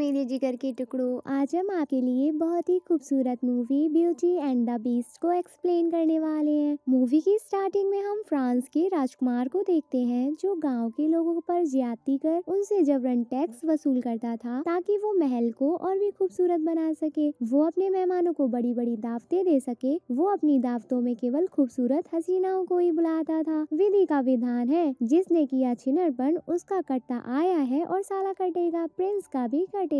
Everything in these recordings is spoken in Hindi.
मेरे जिगर के टुकड़ों, आज हम आपके लिए बहुत ही खूबसूरत movie beauty and the beast को एक्सप्लेन करने वाले हैं। मूवी की स्टार्टिंग में हम फ्रांस के राजकुमार को देखते हैं जो गांव के लोगों पर ज्यादती कर उनसे जबरन टैक्स वसूल करता था ताकि वो महल को और भी खूबसूरत बना सके। वो अपने मेहमानों को बड़ी बड़ी दावतें दे सके। वो अपनी दावतों में केवल खूबसूरत हसीनाओं को ही बुलाता था। विधि का विधान है, जिसने किया छिनरपन उसका कटता आया है और साला कटेगा, प्रिंस का भी कटेगा।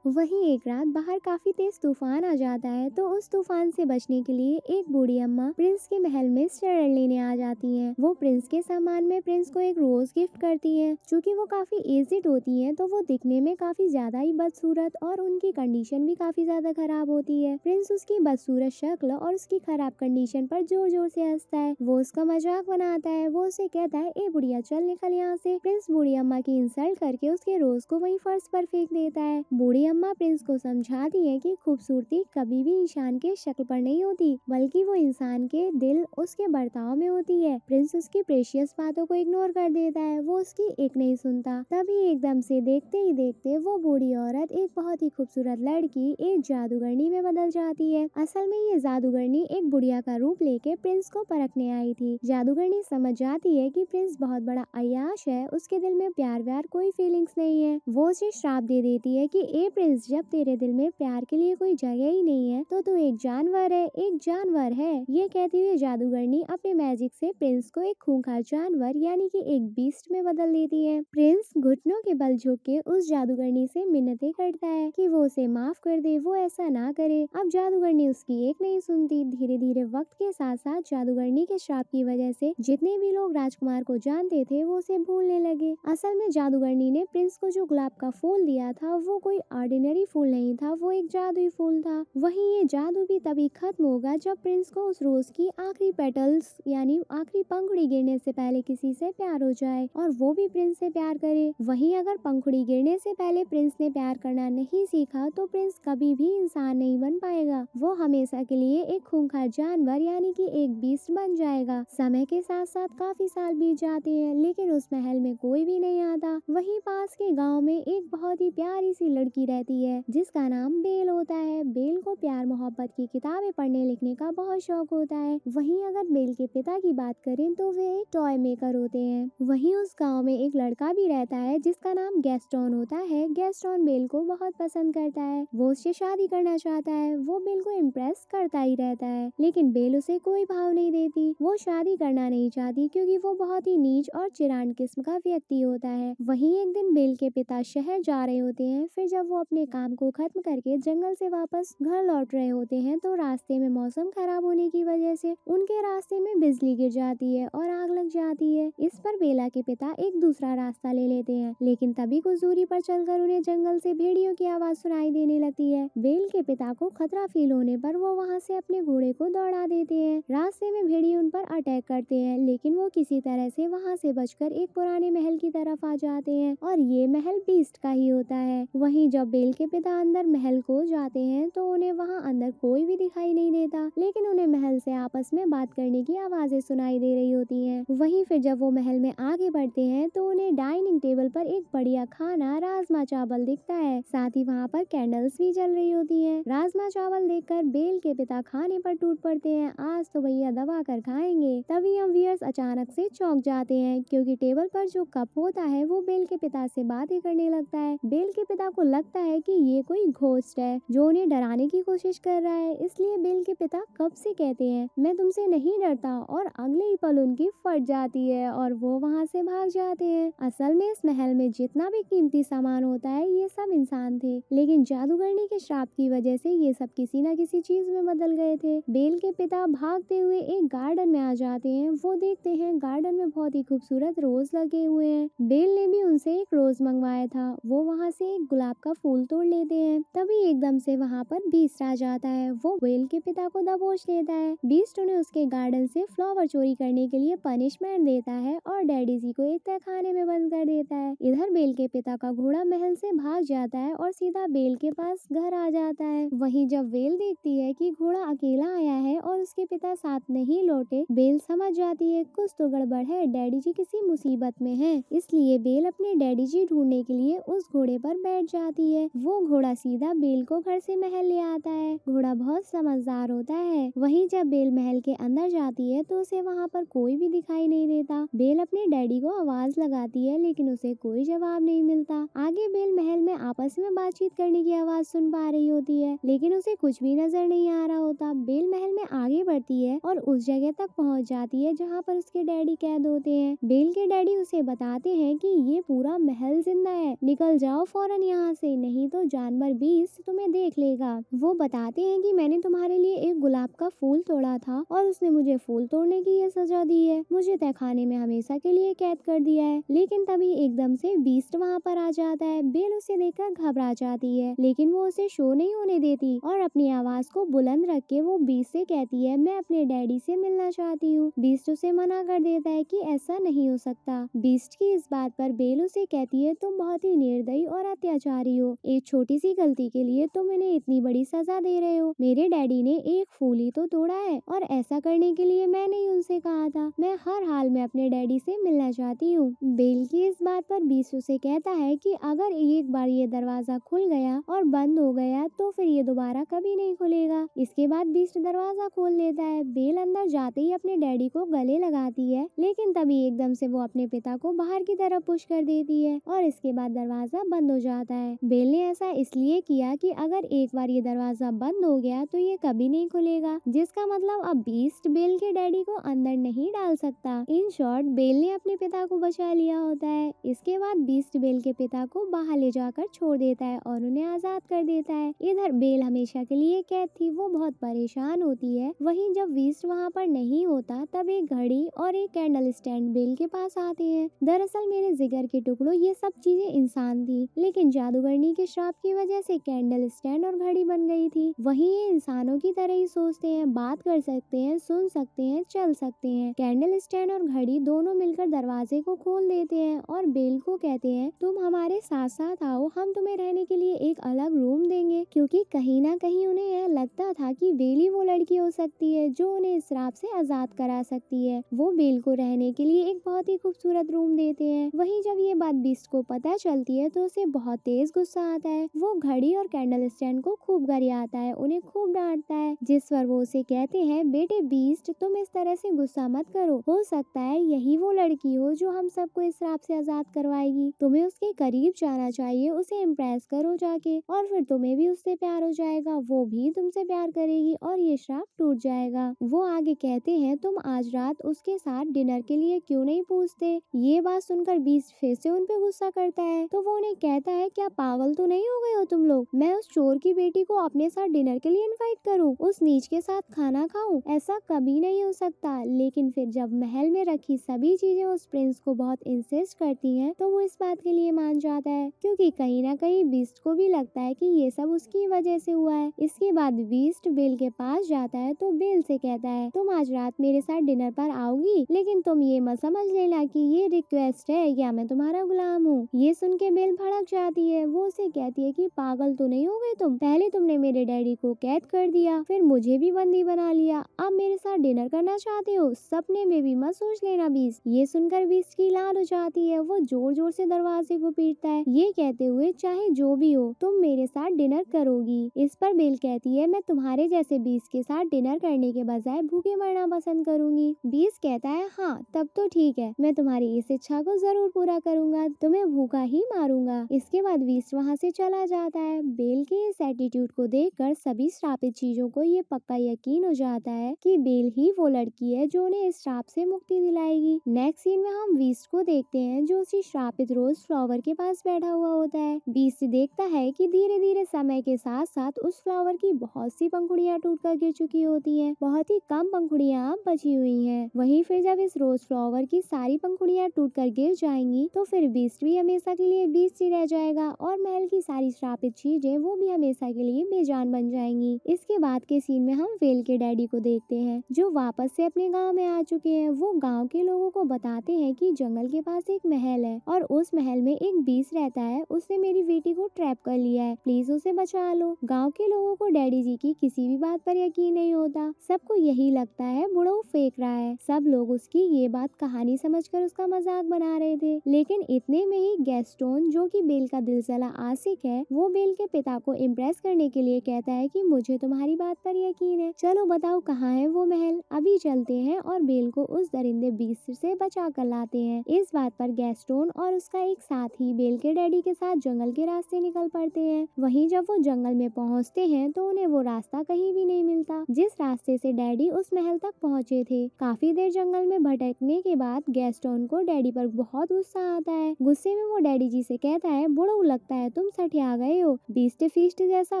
वहीं एक रात बाहर काफी तेज तूफान आ जाता है, तो उस तूफान से बचने के लिए एक बूढ़ी अम्मा प्रिंस के महल में शरण लेने आ जाती हैं। वो प्रिंस के सम्मान में प्रिंस को एक रोज गिफ्ट करती हैं। चूँकि वो काफी एजिड होती हैं, तो वो दिखने में काफी ज्यादा ही बदसूरत और उनकी कंडीशन भी काफी ज्यादा खराब होती है। प्रिंस उसकी बदसूरत शक्ल और उसकी खराब कंडीशन पर जोर जोर से हंसता है। वो उसका मजाक बनाता है। वो उसे कहता है, ए बुढ़िया चल निकल यहाँ से। प्रिंस बूढ़ी अम्मा की इंसल्ट करके उसके रोज को वहीं फर्श पर फेंक देता है। बूढ़ी अम्मा प्रिंस को समझाती है कि खूबसूरती कभी भी इंसान के शक्ल पर नहीं होती, बल्कि वो इंसान के दिल उसके बर्ताव में होती है। प्रिंस उसकी प्रेशियस बातों को इग्नोर कर देता है। वो उसकी एक नहीं सुनता। तभी एकदम से देखते ही देखते वो बूढ़ी औरत एक बहुत ही खूबसूरत लड़की एक जादूगरनी में बदल जाती है। असल में ये जादूगरनी एक बुढ़िया का रूप लेके प्रिंस को परखने आई थी। जादूगरनी समझ जाती है कि प्रिंस बहुत बड़ा अय्याश है, उसके दिल में प्यार व्यार कोई फीलिंग्स नहीं है। वो उसे श्राप दे देती है कि ए प्रिंस, जब तेरे दिल में प्यार के लिए कोई जगह ही नहीं है तो तू एक जानवर है, एक जानवर है। ये कहती हुई जादूगरनी अपने मैजिक से प्रिंस को एक खूंखार जानवर यानी कि एक बीस्ट में बदल देती है। प्रिंस घुटनों के बल झुक के उस जादूगरनी से मिन्नतें करता है कि वो उसे माफ कर दे, वो ऐसा ना करे। अब जादूगरनी उसकी एक नहीं सुनती। धीरे धीरे वक्त के साथ साथ जादूगरनी के श्राप की वजह से जितने भी लोग राजकुमार को जानते थे वो उसे भूलने लगे। असल में जादूगरनी ने प्रिंस को जो गुलाब का फूल दिया था वो कोई ऑर्डिनरी फूल नहीं था, वो एक जादुई फूल था। वहीं ये जादू भी तभी खत्म होगा जब प्रिंस को उस रोज की आखिरी पेटल्स यानी आखिरी पंखुड़ी गिरने से पहले किसी से प्यार हो जाए और वो भी प्रिंस से प्यार करे। वहीं अगर पंखुड़ी गिरने से पहले प्रिंस ने प्यार करना नहीं सीखा तो प्रिंस कभी भी इंसान नहीं बन पाएगा। वो हमेशा के लिए एक खूंखार जानवर यानी कि एक बीस्ट बन जाएगा। समय के साथ साथ काफी साल बीत जाते हैं, लेकिन उस महल में कोई भी नहीं आता। वहीं पास के गांव में एक बहुत ही प्यारी सी लड़की रहती है जिसका नाम बेल होता है। बेल को प्यार मोहब्बत की किताबें पढ़ने लिखने का बहुत शौक होता है। वहीं अगर बेल के पिता की बात करें तो वे एक टॉय मेकर होते हैं। वहीं उस गांव में एक लड़का भी रहता है जिसका नाम गैस्टोन होता है। गैस्टोन बेल को बहुत पसंद करता है, वो उससे शादी करना चाहता है। वो बेल को इम्प्रेस करता ही रहता है, लेकिन बेल उसे कोई भाव नहीं देती। वो शादी करना नहीं चाहती क्योंकि वो बहुत ही नीच और चिरांड किस्म का व्यक्ति होता है। वहीं एक दिन बेल के पिता शहर जा रहे होते हैं। फिर जब वो अपने काम को खत्म करके जंगल से वापस घर लौट रहे होते हैं तो रास्ते में मौसम खराब होने की वजह से उनके रास्ते में बिजली गिर जाती है और आग लग जाती है। इस पर बेला के पिता एक दूसरा रास्ता ले लेते हैं, लेकिन तभी कुछ दूरी पर चलकर उन्हें जंगल से भेड़ियों की आवाज सुनाई देने लगती है। बेल के पिता को खतरा फील होने पर वो वहाँ से अपने घोड़े को दौड़ा देते हैं। रास्ते में भेड़िए उन पर अटैक करते हैं, लेकिन वो किसी तरह से वहाँ से बचकर एक पुराने महल की तरफ आ जाते हैं और ये महल बीस्ट का ही होता है। वहीं जब बेल के पिता अंदर महल को जाते हैं तो उन्हें वहाँ अंदर कोई भी दिखाई नहीं देता, लेकिन उन्हें महल से आपस में बात करने की आवाजें सुनाई दे रही होती हैं। वहीं फिर जब वो महल में आगे बढ़ते हैं तो उन्हें डाइनिंग टेबल पर एक बढ़िया खाना राजमा चावल दिखता है। साथ ही वहाँ पर कैंडल्स भी जल रही होती हैं। राजमा चावल देखकर बेल के पिता खाने पर टूट पड़ते हैं। आज तो भैया दबा कर खाएंगे। तभी हम व्यूअर्स अचानक से चौंक जाते हैं क्योंकि टेबल पर जो कप होता है वो बेल के पिता से बातें करने लगता है। बेल के पिता को लगता है कि ये कोई घोस्ट है जो उन्हें डराने की कोशिश कर रहा है, इसलिए बेल के पिता कब से कहते हैं मैं तुमसे नहीं डरता, और अगले ही पल उनकी फट जाती है और वो वहाँ से भाग जाते हैं। असल में इस महल में जितना भी कीमती सामान होता है ये सब इंसान थे, लेकिन जादूगरनी के श्राप की वजह से ये सब किसी न किसी चीज में बदल गए थे। बेल के पिता भागते हुए एक गार्डन में आ जाते हैं। वो देखते हैं गार्डन में बहुत ही खूबसूरत रोज लगे हुए हैं। बेल ने भी उनसे एक रोज मंगवाया था। वो वहाँ से एक गुलाब का फूल तोड़ लेते हैं। तभी एकदम से वहाँ पर बीस्ट आ जाता है। वो बेल के पिता को दबोच लेता है। बीस्ट उन्हें उसके गार्डन से फ्लावर चोरी करने के लिए पनिशमेंट देता है और डैडी जी को एक तहखाने में बंद कर देता है। इधर बेल के पिता का घोड़ा महल से भाग जाता है और सीधा बेल के पास घर आ जाता है। वहीं जब बेल देखती है कि घोड़ा अकेला आया है और उसके पिता साथ नहीं लौटे, बेल समझ जाती है कुछ तो गड़बड़ है, डैडी जी किसी मुसीबत में हैं। इसलिए बेल अपने डैडी जी ढूंढने के लिए उस घोड़े पर बैठ बैठ जाती है। वो घोड़ा सीधा बेल को घर से महल ले आता है। घोड़ा बहुत समझदार होता है। वहीं जब बेल महल के अंदर जाती है तो उसे वहाँ पर कोई भी दिखाई नहीं देता। बेल अपने डैडी को आवाज लगाती है लेकिन उसे कोई जवाब नहीं मिलता। आगे बेल महल में आपस में बातचीत करने की आवाज सुन पा रही होती है लेकिन उसे कुछ भी नजर नहीं आ रहा होता। बेल महल में आगे बढ़ती है और उस जगह तक पहुँच जाती है जहाँ पर उसके डैडी कैद होते हैं। बेल के डैडी उसे बताते हैं कि ये पूरा महल जिंदा है, निकल जाओ फौरन यहाँ से, नहीं तो जानवर बीस्ट तुम्हें देख लेगा। वो बताते हैं कि मैंने तुम्हारे लिए एक गुलाब का फूल तोड़ा था और उसने मुझे फूल तोड़ने की ये सजा दी है, मुझे तहखाने में हमेशा के लिए कैद कर दिया है। लेकिन तभी एकदम से बीस्ट वहाँ पर आ जाता है। बेल उसे देखकर घबरा जाती है लेकिन वो उसे शो नहीं होने देती और अपनी आवाज को बुलंद रख के वो बीस्ट से कहती है मैं अपने डैडी से मिलना चाहती हूँ। बीस्ट उसे मना कर देता है कि ऐसा नहीं हो सकता। बीस्ट की इस बात पर बेल उसे कहती है तुम बहुत ही निर्दयी और अत्याचारी हो, एक छोटी सी गलती के लिए तुम इन्हें इतनी बड़ी सजा दे रहे हो। मेरे डैडी ने एक फूल ही तो तोड़ा है और ऐसा करने के लिए मैंने ही उनसे कहा था। मैं हर हाल में अपने डैडी से मिलना चाहती हूँ। बेल की इस बात पर बीस्ट उसे कहता है कि अगर एक बार ये दरवाजा खुल गया और बंद हो गया तो फिर ये दोबारा कभी नहीं खुलेगा। इसके बाद बीस्ट दरवाजा खोल देता है। बेल अंदर जाते ही अपने डैडी को गले लगाती है लेकिन तभी एकदम से वो अपने पिता को बाहर की तरफ पुश कर देती है और इसके बाद दरवाजा बंद हो जाता है। बेल ने ऐसा इसलिए किया कि अगर एक बार ये दरवाजा बंद हो गया तो ये कभी नहीं खुलेगा, जिसका मतलब अब बीस्ट बेल के डैडी को अंदर नहीं डाल सकता। इन शॉर्ट बेल ने अपने पिता को बचा लिया होता है। इसके बाद बीस्ट बेल के पिता को बाहर ले जाकर छोड़ देता है और उन्हें आजाद कर देता है। इधर बेल हमेशा के लिए कैद थी, वो बहुत परेशान होती है। वहीं जब बीस्ट वहाँ पर नहीं होता तब एक घड़ी और एक कैंडल स्टैंड बेल के पास आते हैं। दरअसल मेरे जिगर के टुकड़ों ये सब चीजें इंसान थी लेकिन जादूगरनी के श्राप की वजह से कैंडल स्टैंड और घड़ी बन गई थी। वहीं ये इंसानों की तरह ही सोचते हैं, बात कर सकते हैं, सुन सकते हैं, चल सकते हैं। कैंडल स्टैंड और घड़ी दोनों मिलकर दरवाजे को खोल देते हैं और बेल को कहते हैं तुम हमारे साथ साथ आओ, हम तुम्हें रहने के लिए एक अलग रूम देंगे, क्योंकि कहीं ना कहीं उन्हें यह लगता था कि बेल ही वो लड़की हो सकती है जो उन्हें इस श्राप से आजाद करा सकती है। वो बेल को रहने के लिए एक बहुत ही खूबसूरत रूम देते हैं। वहीं जब ये बात बीस्ट को पता चलती है तो उसे बहुत तेज गुस्सा आता है। वो घड़ी और कैंडल स्टैंड को खूब गरियाता है, उन्हें खूब डांटता है, जिस पर वो उसे कहते हैं बेटे बीस्ट तुम इस तरह से गुस्सा मत करो, हो सकता है यही वो लड़की हो जो हम सबको इस श्राप से आजाद करवाएगी। तुम्हें उसके करीब जाना चाहिए, उसे इम्प्रेस करो जाके और फिर तुम्हें भी उससे प्यार हो जाएगा, वो भी तुमसे प्यार करेगी और ये श्राप टूट जाएगा। वो आगे कहते हैं तुम आज रात उसके साथ डिनर के लिए क्यों नहीं पूछते। ये बात सुनकर बीस्ट फिर से उन पे गुस्सा करता है तो वो उन्हें कहता है क्या पागल तो नहीं हो गए हो तुम लोग, मैं उस चोर की बेटी को अपने साथ डिनर के लिए इनवाइट करूं, उस नीच के साथ खाना खाऊं, ऐसा कभी नहीं हो सकता। लेकिन फिर जब महल में रखी सभी चीजें उस प्रिंस को बहुत इंसिस्ट करती हैं तो वो इस बात के लिए मान जाता है, क्योंकि कहीं ना कहीं बीस्ट को भी लगता है कि ये सब उसकी वजह से हुआ है। इसके बाद बीस्ट बेल के पास जाता है तो बेल से कहता है तुम आज रात मेरे साथ डिनर पर आओगी, लेकिन तुम ये मत समझ लेना कि ये रिक्वेस्ट है या मैं तुम्हारा गुलाम हूँ। ये सुन के बेल भड़क जाती है। वो उसे कहती है कि पागल तो नहीं हो गए तुम, पहले तुमने मेरे डैडी को कैद कर दिया, फिर मुझे भी बंदी बना लिया, अब मेरे साथ डिनर करना चाहते हो, सपने में भी मत सोच लेना बीस्ट। ये सुनकर बीस्ट की लाल हो जाती है। वो जोर जोर से दरवाजे को पीटता है, ये कहते हुए चाहे जो भी हो तुम मेरे साथ डिनर करोगी। इस पर बेल कहती है मैं तुम्हारे जैसे बीस्ट के साथ डिनर करने के बजाय भूखे मरना पसंद करूंगी। बीस्ट कहता है हाँ तब तो ठीक है, मैं तुम्हारी इस इच्छा को जरूर पूरा करूंगा, तुम्हें भूखा ही मारूंगा। इसके बाद बीस्ट वहाँ से चला जाता है। बेल के इस एटीट्यूड को देखकर सभी श्रापित चीजों को ये पक्का यकीन हो जाता है कि बेल ही वो लड़की है जो उन्हें इस श्राप से मुक्ति दिलाएगी। नेक्स्ट सीन में हम बीस्ट को देखते हैं जो उसी श्रापित रोज फ्लावर के पास बैठा हुआ होता है। बीस्ट देखता है कि धीरे धीरे समय के साथ साथ उस फ्लावर की बहुत सी पंखुड़ियां टूटकर गिर चुकी होती हैं, बहुत ही कम पंखुड़ियां अब बची हुई हैं। वहीं फिर जब इस रोज फ्लावर की सारी पंखुड़ियां टूटकर गिर जाएंगी तो फिर बीस्ट भी हमेशा के लिए बीस्ट ही रह जाएगा और महल की सारी श्रापित चीजें वो भी हमेशा के लिए बेजान बन जाएंगी। इसके बाद के सीन में हम वेल के डैडी को देखते हैं जो वापस से अपने गांव में आ चुके हैं। वो गांव के लोगों को बताते हैं कि जंगल के पास एक महल है और उस महल में एक बीस्ट रहता है, उसने मेरी बेटी को ट्रैप कर लिया लिया है, प्लीज उसे बचा लो। गाँव के लोगों को डैडी जी की किसी भी बात पर यकीन नहीं होता। सबको यही लगता है बुढ़ऊ फेंक रहा है। सब लोग उसकी ये बात कहानी समझकर उसका मजाक बना रहे थे। लेकिन इतने में ही गैस्टोन, जो कि बेल का दिलचला आशिक है, वो बेल के पिता को इम्प्रेस करने के लिए कहता है कि मुझे तुम्हारी बात पर यकीन है, चलो बताओ कहाँ है वो महल, अभी चलते हैं और बेल को उस दरिंदे बीस्ट से बचा कर लाते हैं। इस बात पर गैस्टोन और उसका एक साथी बेल के डैडी के साथ जंगल के रास्ते निकल पड़ते हैं। वहीं जब वो जंगल में पहुंचते हैं तो उन्हें वो रास्ता कहीं भी नहीं मिलता जिस रास्ते से डैडी उस महल तक पहुंचे थे। काफी देर जंगल में भटकने के बाद गैस्टोन को डैडी पर बहुत गुस्सा आता है। गुस्से में वो डैडी जी से कहता है, बुढ़ऊ लगता है तुम सठिया गए हो, बीस्ट फीस्ट जैसा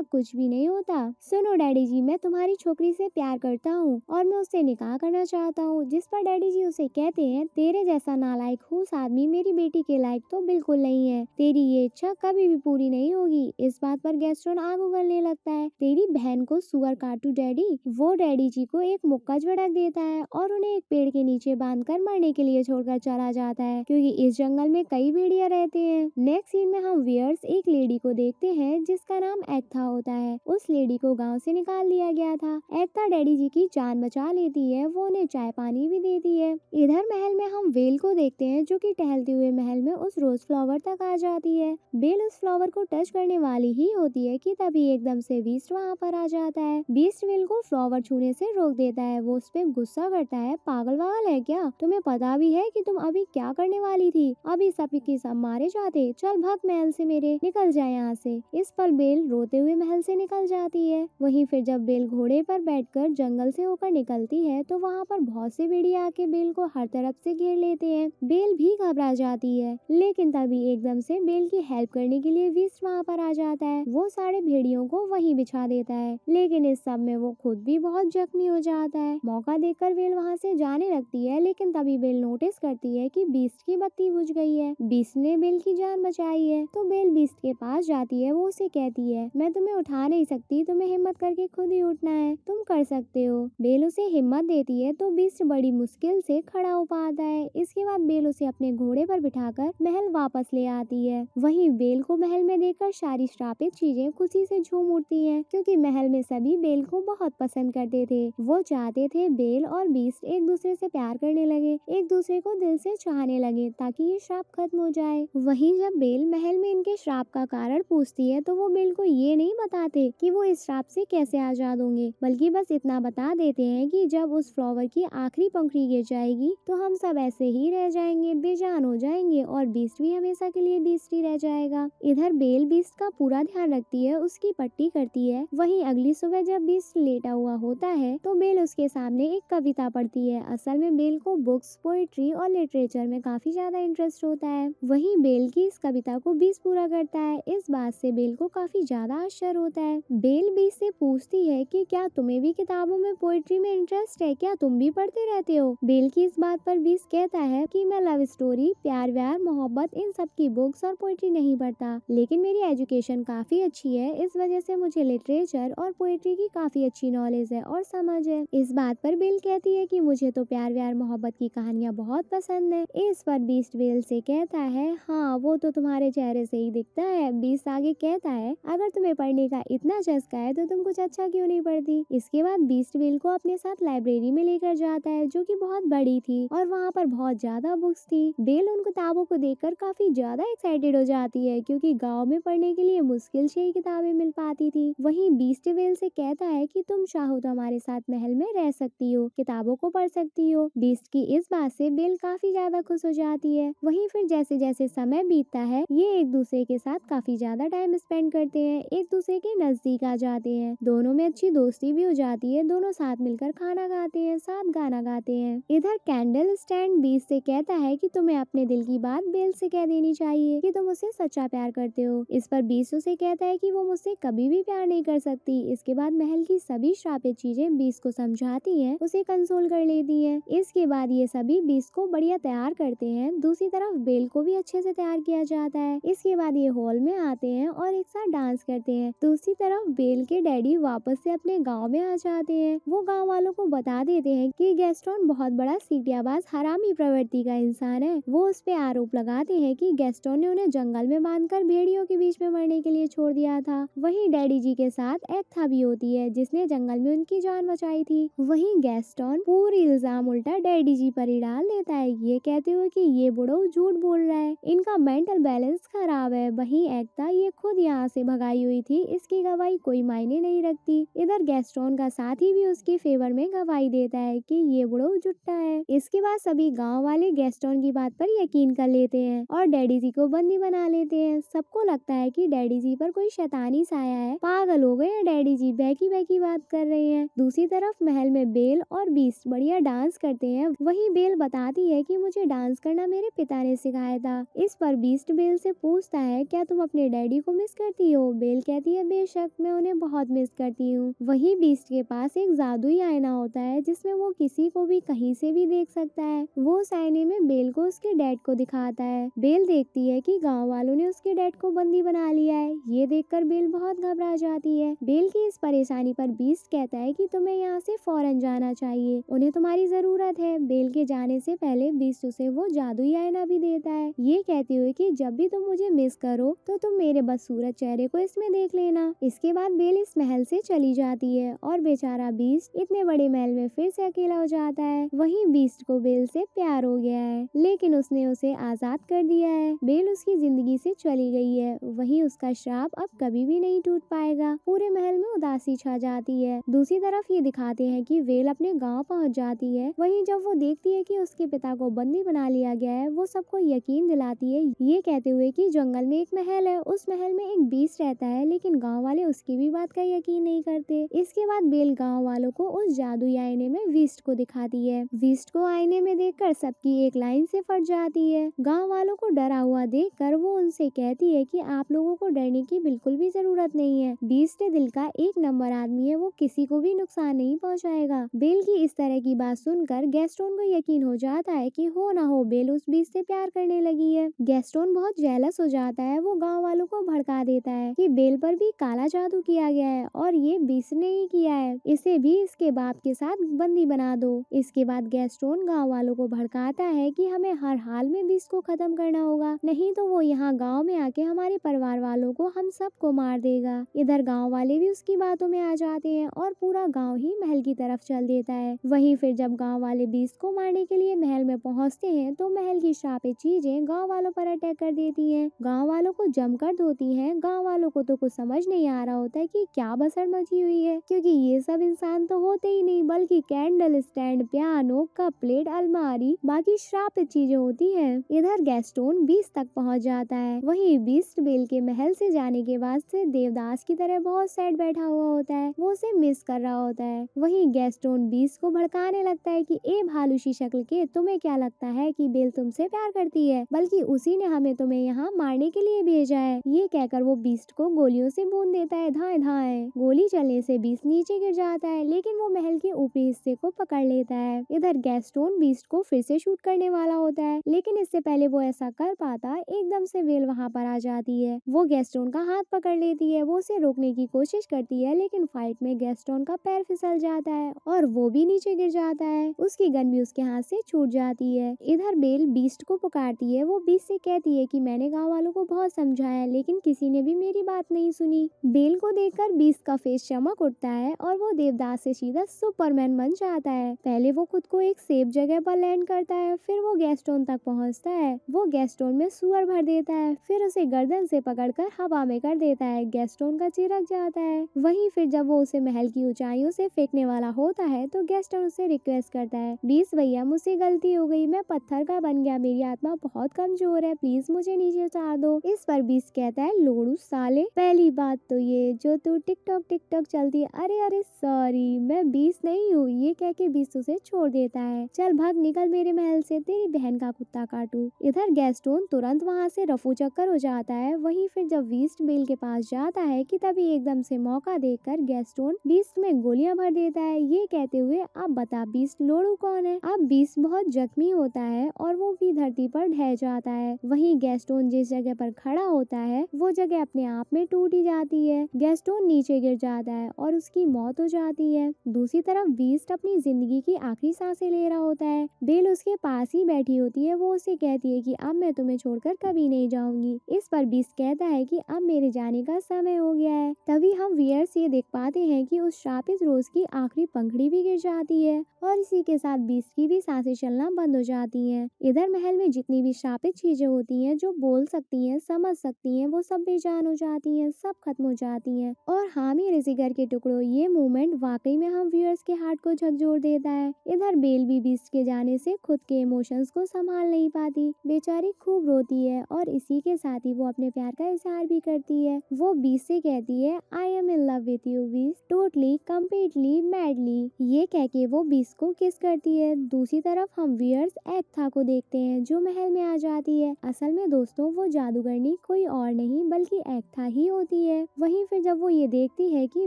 कुछ भी नहीं होता। सुनो डैडी जी, मैं तुम्हारी छोकरी से प्यार करता हूँ और मैं उससे निकाह करना चाहता हूँ। जिस पर डैडी जी उसे कहते हैं, तेरे जैसा नालायक खूस आदमी मेरी बेटी के लायक तो बिल्कुल नहीं है, तेरी ये इच्छा कभी भी पूरी नहीं होगी। इस बात पर गैस्टोन आग उगलने लगता है। तेरी बहन को सुअर काटू डैडी। वो डैडी जी को एक मुक्का झड़क देता है और उन्हें एक पेड़ के नीचे बांधकर मरने के लिए छोड़कर चला जाता है, क्योंकि इस जंगल में कई भेड़िया रहते हैं। नेक्स्ट सीन में हम वियर्स एक लेडी को देखते हैं जिसका नाम एक्था होता है। उस लेडी को गांव से निकाल दिया गया था। एक्था डैडी जी की जान बचा लेती है, वो उन्हें चाय पानी भी देती है। इधर महल में हम बेल को देखते हैं जो कि टहलते हुए महल में उस रोज फ्लावर तक आ जाती है। बेल उस फ्लावर को टच करने वाली ही होती है कि तभी एकदम से बीस्ट वहाँ पर आ जाता है। बीस्ट बेल को फ्लावर छूने से रोक देता है। वो उस पे गुस्सा करता है, पागल वागल है क्या, तुम्हें पता भी है कि तुम अभी क्या करने वाली थी, अभी सब के सब मारे जाते, चल भाग महल से मेरे, निकल जाए यहाँ से। इस पर बेल रोते हुए महल से निकल जाती है। वहीं फिर जब बेल घोड़े पर बैठकर जंगल से होकर निकलती है तो वहाँ पर बहुत से भेड़िया आके बेल को हर तरफ से घेर लेते हैं। बेल भी घबरा जाती है, लेकिन तभी एकदम से बेल की हेल्प करने के लिए बीस्ट वहाँ पर आ जाता है। वो सारे भेड़ियों को वहीं बिछा देता है, लेकिन इस सब में वो खुद भी बहुत जख्मी हो जाता है। मौका देखकर बेल वहाँ से जाने लगती है, लेकिन तभी बेल नोटिस करती है कि बीस्ट की बत्ती बुझ गई है। बीस्ट ने बेल की जान बचाई है तो बेल बीस्ट के पास जाती है। वो उसे कहती है, मैं तुम्हें उठा नहीं सकती, तुम्हें हिम्मत करके खुद ही उठना है, तुम कर सकते हो। बेल उसे हिम्मत देती है तो बीस्ट बड़ी मुश्किल से खड़ा हो पाता है। इसके बाद बेल उसे अपने घोड़े पर बिठाकर महल वापस ले आती है। वहीं बेल को महल में देखकर सारी श्रापित चीजें खुशी से झूम उठती हैं, क्योंकि महल में सभी बेल को बहुत पसंद करते थे। वो चाहते थे बेल और बीस्ट एक दूसरे से प्यार करने लगे, एक दूसरे को दिल से चाहने लगे ताकि ये श्राप खत्म हो जाए। वहीं जब बेल महल में इनके श्राप का कारण पूछती है तो वो बेल को ये नहीं बताते कि वो इस श्राप से कैसे आजाद होंगे, बल्कि बस इतना बता देते हैं कि जब उस फ्लावर की आखिरी पंखुड़ी गिर जाएगी तो हम सब ऐसे ही रह जाएंगे, बेजान हो जाएंगे और बीस्ट भी हमेशा के लिए बीस्ट ही रह जाएगा। इधर बेल बीस्ट का पूरा ध्यान रखती है, उसकी पट्टी करती है। वहीं अगली सुबह जब बीस्ट लेटा हुआ होता है तो बेल उसके सामने एक कविता पढ़ती है। असल में बेल को बुक्स, पोएट्री और लिटरेचर में काफी ज्यादा इंटरेस्ट होता है। वहीं बेल की इस कविता को बीस्ट पूरा करता है। इस बात से बेल को काफी ज्यादा आश्चर्य होता है। बेल बीस्ट से पूछती है कि क्या तुम्हें भी किताबों में, पोएट्री में इंटरेस्ट है, क्या तुम भी पढ़ते रहते हो। बेल की इस बात पर बीस्ट कहता है कि मैं लव स्टोरी, प्यार व्यार, मोहब्बत, इन सब की बुक्स और पोएट्री नहीं पढ़ता, लेकिन मेरी एजुकेशन काफी अच्छी है, इस वजह से मुझे लिटरेचर और पोएट्री की काफी अच्छी नॉलेज है और समझ है। इस बात पर बेल कहती है कि मुझे तो प्यार व्यार, मोहब्बत की कहानियाँ बहुत पसंद है। इस पर बीस्ट बेल से कहता है, हाँ वो तो तुम्हारे चेहरे से ही दिखता है। बीस्ट आगे कहता है, अगर तुम्हें पढ़ने का इतना चस्का है तो तुम कुछ अच्छा क्यों नहीं पढ़ती। इसके बाद बीस्ट बेल को अपने साथ लाइब्रेरी में लेकर जाता है जो कि बहुत बड़ी थी और वहाँ पर बहुत ज्यादा बुक्स थी। बेल उन किताबों को देखकर काफी ज्यादा एक्साइटेड हो जाती है, क्योंकि गाँव में पढ़ने के लिए मुश्किल से ही किताबें मिल पाती थी। वहीं बीस्ट बेल से कहता है कि तुम चाहो तो हमारे साथ महल में रह सकती हो, किताबों को पढ़ सकती हो। बीस्ट की इस बात से बेल काफी ज्यादा खुश हो जाती है। वहीं फिर जैसे जैसे समय बीतता है ये एक दूसरे के साथ काफी ज्यादा टाइम स्पेंड करते हैं, एक दूसरे के नजदीक आ जाते हैं, दोनों में अच्छी दोस्ती भी हो जाती है, दोनों साथ मिलकर खाना खाते हैं, साथ गाना गाते हैं। इधर कैंडल स्टैंड बीस्ट से कहता है कि तुम्हें अपने दिल की बात बेल से कह देनी चाहिए कि तुम उससे सच्चा प्यार करते हो। इस पर बीस्ट उसे कहता है कि वो मुझसे कभी भी प्यार नहीं कर सकती। इसके बाद महल की सभी श्रापित चीजें बीस्ट को समझाती हैं, उसे कंसोल कर लेती हैं। इसके बाद ये सभी बीस्ट को बढ़िया तैयार करते हैं। दूसरी तरफ बेल को भी अच्छे से तैयार किया जाता है। इसके बाद ये हॉल में आते हैं और एक साथ डांस करते हैं। दूसरी तरफ बेल के डैडी वापस से अपने गांव में आ जाते हैं। वो गांव वालों को बता देते हैं कि गैस्टोन बहुत बड़ा सीटियाबाज, हरामी प्रवृत्ति का इंसान है। वो उस पे आरोप लगाते हैं कि गैस्टोन ने उन्हें जंगल में बांधकर भेड़ियों के बीच में मरने के लिए छोड़ दिया था। वहीं डैडी जी के साथ एग्था भी होती है जिसने जंगल में उनकी जान बचाई थी। वहीं गैस्टोन पूरी इल्जाम उल्टा डैडी जी पर ही डाल देता है, ये कहते हुए कि ये बुढ़ऊ झूठ बोल रहा है, इनका मेंटल बैलेंस खराब है। वहीं एग्था ये खुद यहाँ से भगाई हुई थी, इसकी गवाही कोई मायने नहीं रखती। इधर गैस्टोन का साथी भी उसके फेवर में गवाही देता है कि ये बुढ़ऊ झुट्टा है। इसके बाद सभी गांव वाले गैस्टोन की बात पर यकीन कर लेते हैं और डैडी जी को बंदी बना लेते हैं। सबको लगता है कि डैडी जी पर कोई शैतानी साया है, पागल हो गए हैं डैडी जी, बहकी बहकी बात कर रहे हैं। दूसरी तरफ महल में बेल और बीस्ट बढ़िया डांस करते हैं। वहीं बेल बताती है कि मुझे डांस करना मेरे पिता ने सिखाया था। इस पर बीस्ट बेल से पूछता है, क्या तुम अपने डैडी को मिस करती हो? बेल कहती है, बेशक, मैं उन्हें बहुत मिस करती हूँ। वहीं बीस्ट के पास एक जादुई आईना होता है जिसमें वो किसी को भी कहीं से भी देख सकता है। वो उस आईने में बेल को उसके डैड को दिखाता है। बेल देखती है कि गांव वालों ने उसके डैड को बंदी बना लिया है। ये देखकर बेल बहुत घबरा जाती है। बेल की इस परेशानी पर बीस्ट कहता है कि तुम्हें यहाँ से फौरन जाना चाहिए, उन्हें तुम्हारी जरूरत है। बेल के जाने से पहले बीस्ट उसे वो जादुई आईना भी देता है, ये कहते हुए कि जब भी तुम मुझे मिस करो तो तुम मेरे बदसूरत चेहरे को इसमें देख लेना। इसके बाद बेल इस महल से चली जाती है और बेचारा बीस्ट इतने बड़े महल में फिर से अकेला हो जाता है। वहीं बीस्ट को बेल से प्यार हो गया है, लेकिन उसने उसे आजाद कर दिया है। बेल उसकी जिंदगी से चली गई है। वहीं उसका श्राप अब कभी भी नहीं टूट पाएगा। पूरे महल में उदासी छा जाती है। दूसरी तरफ ये दिखाते हैं कि बेल अपने गांव पहुंच जाती है। वहीं जब वो देखती है कि उसके पिता को बंदी बना लिया गया है, वो सबको यकीन दिलाती है, ये कहते हुए कि जंगल में एक महल है, उस महल में एक बीस्ट रहता है, लेकिन गांव वाले उसकी भी बात का यकीन नहीं करते। इसके बाद बेल गांव वालों को उस जादुई आईने में बीस्ट को दिखाती है। बीस्ट को आईने में देखकर सबकी एक लाइन से फट जाती है। गांव वालों को डरा हुआ देखकर वो उनसे कहती है कि आप लोगों को डरने की बिल्कुल भी जरूरत नहीं है, बीस्ट दिल का एक नंबर आदमी है, वो किसी को भी नुकसान नहीं पहुंचाएगा। बेल की इस तरह की बात सुनकर गैस्टोन को यकीन हो जाता है कि हो ना हो बेल उस बीस्ट से प्यार करने लगी है। गैस्टोन बहुत जेलस हो जाता है। वो गांव वालों को भड़का देता है कि बेल पर भी काला जादू किया गया है और ये बीस्ट ने ही किया है, इसे भी इसके बाप के साथ बंदी बना दो। इसके बाद गैस्टोन गांव वालों को भड़काता है कि हमें हर हाल में बीस्ट को खत्म करना होगा, नहीं तो वो यहाँ गांव में आके हमारे परिवार वालों को, हम सबको मार देगा। इधर गांव वाले भी उसकी बातों में आ जाते हैं और पूरा गांव ही महल की तरफ चल देता है। वहीं फिर जब गांव वाले बीस्ट को मारने के लिए महल में पहुंचते हैं तो महल की श्रापित चीजें गांव वालों पर अटैक कर देती हैं। गांव वालों को जमकर धोती हैं। गांव वालों को तो कुछ समझ नहीं आ रहा होता है कि क्या बसर मची हुई है, क्योंकि ये सब इंसान तो होते ही नहीं बल्कि candle stand, piano, cup plate, अलमारी, बाकी श्रापित चीजें होती हैं। इधर गैस्टोन बीस्ट तक पहुंच जाता है। वहीं बीस्ट बेल के महल से जाने के बाद से देवदास की तरह बहुत सैड बैठा हुआ होता है, वो उसे मिस कर रहा होता है। वहीं गैस्टोन बीस्ट को भड़काने लगता है कि ए भालूशी शक्ल के, तुम्हें क्या लगता है कि बेल तुमसे प्यार करती है, बल्कि उसी ने हमें तुम्हें यहाँ मारने के लिए भेजा है। ये कहकर वो बीस्ट को गोलियों से भून देता है। धाए धाए गोली चलने से बीस्ट नीचे गिर जाता है, लेकिन वो महल के ऊपरी हिस्से को पकड़ लेता है। इधर गैस्टोन बीस्ट को फिर से शूट करने वाला होता है, लेकिन इससे पहले वो ऐसा कर पाता एकदम से बेल वहाँ पर आ जाती है। वो गैस्टोन का हाथ पकड़ लेती है। वो उसे रोकने की कोशिश करती है, लेकिन फाइट में गैस्टोन का पैर फिसल जाता है और वो भी नीचे गिर जाता है। उसकी गन भी उसके हाथ से छूट जाती है। इधर बेल बीस्ट को पुकारती है। वो बीस्ट से कहती है कि मैंने गाँव वालों को बहुत समझाया, लेकिन किसी ने भी मेरी बात नहीं सुनी। बेल को देखकर बीस्ट का फेस चमक उठता है और वो देवदास से सीधा सुपरमैन बन जाता है। पहले वो खुद को एक सेफ जगह पर लैंड करता है, फिर वो गैस्टोन तक पहुंचता है। वो गैस्टोन में सुअर भर देता है, फिर उसे गर्दन से पकड़कर हवा में कर देता है। गैस्टोन का चिरक जाता है। वहीं फिर जब वो उसे महल की ऊंचाइयों से फेंकने वाला होता है तो गैस्टोन उसे रिक्वेस्ट करता है, बीस्ट भैया, मुझसे गलती हो गई, मैं पत्थर का बन गया, मेरी आत्मा बहुत कमजोर है, प्लीज मुझे नीचे उतार दो। इस पर बीस्ट कहता है, लोड़ू साले, पहली बात तो ये जो तू टिकटॉक टिकटॉक चलती है, अरे अरे सॉरी, मैं बीस्ट नहीं हूँ। ये कह के बीस्ट उसे छोड़ देता है। चल भाग, निकल मेरे महल से, तेरी बहन का कुत्ता काटू। इधर गैस्टोन तुरंत वहाँ से रफू चक्कर हो जाता है। वहीं फिर जब बीस्ट बेल के पास जाता है कि तभी एकदम से मौका देखकर गैस्टोन बीस्ट में गोलियां भर देता है, ये कहते हुए, अब बता बीस्ट, लोड़ू कौन है। अब बीस्ट बहुत जख्मी होता है और वो भी धरती पर ढह जाता है। वहीं गैस्टोन जिस जगह पर खड़ा होता है वो जगह अपने आप में टूट ही जाती है। गैस्टोन नीचे गिर जाता है और उसकी मौत हो जाती है। दूसरी तरफ बीस्ट अपनी जिंदगी की आखिरी सांसें ले रहा होता है। बेल उसके पास ही बैठी होती है। वो उसे कहती है कि अब मैं तुम्हें छोड़कर कभी नहीं जाऊंगी। इस पर बीस्ट कहता कहता है कि अब मेरे जाने का समय हो गया है। तभी हम वियर्स ये देख पाते हैं कि उस श्रापित रोज की आखिरी पंखुड़ी भी गिर जाती है और इसी के साथ बीस्ट की भी सांसें चलना बंद हो जाती हैं। इधर महल में जितनी भी श्रापित चीजें होती हैं जो बोल सकती हैं, समझ सकती हैं, वो सब बेजान हो जाती हैं, सब खत्म हो जाती हैं। और हाँ मेरे जिगर के टुकड़ों, ये मूवमेंट वाकई में हम व्यूअर्स के हार्ट को झकझोर देता है। इधर बेल भी बीस्ट के जाने से खुद के इमोशंस को संभाल नहीं पाती, बेचारी खूब रोती है और इसी के साथ ही वो अपने प्यार का इजहार भी करती है। वो बीस्ट से कहती है, I am in love with you beast, totally completely madly. ये कह के वो बीस्ट को किस करती है। दूसरी तरफ हम व्यूअर्स एग्था को देखते हैं जो महल में आ जाती है। असल में दोस्तों वो जादूगरनी कोई और नहीं बल्कि एग्था ही होती है। वहीं फिर जब वो ये देखती है कि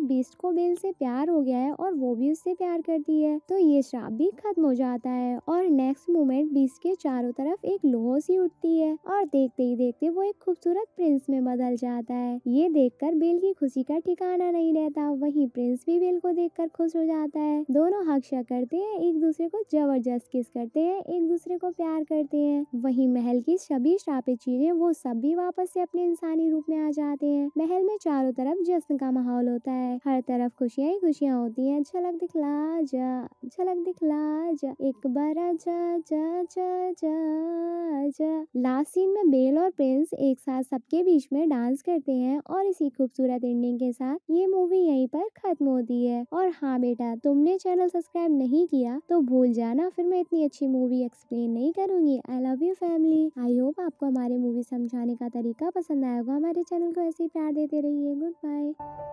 बीस्ट को बेल से प्यार हो गया है और वो भी उससे प्यार करती है तो ये श्राप भी खत्म हो जाता है और नेक्स्ट मोमेंट बीस्ट के चारों तरफ एक लोहो सी उठती है और देखते ही देखते वो एक खूबसूरत प्रिंस में बदल जाता है। ये देखकर बेल की खुशी का ठिकाना नहीं रहता। वहीं प्रिंस भी बेल को देखकर खुश हो जाता है। दोनों हक शक करते हैं, एक दूसरे को जबरदस्त किस करते हैं, एक दूसरे को प्यार करते हैं। वहीं महल की सभी श्रापित चीजें वो सब भी वापस से अपने इंसानी रूप में आ जाते हैं। महल में चारों तरफ जश्न का माहौल होता है, हर तरफ खुशियां ही खुशियां होती हैं। झलक दिखला जा, झलक दिखला जा, एक बार जा जा जा जा जा। लास्ट सीन में बेल और प्रिंस एक साथ सबके बीच में डांस करते हैं और इसी खूबसूरत एंडिंग के साथ ये मूवी यहीं पर खत्म होती है। और हाँ बेटा, तुमने चैनल सब्सक्राइब नहीं किया तो भूल जाना, फिर मैं इतनी अच्छी मूवी एक्सप्लेन नहीं करूंगी। I love you family. I hope आपको हमारे मूवी समझाने का तरीका पसंद आया होगा। हमारे चैनल को ऐसे ही प्यार देते रहिए। Good bye.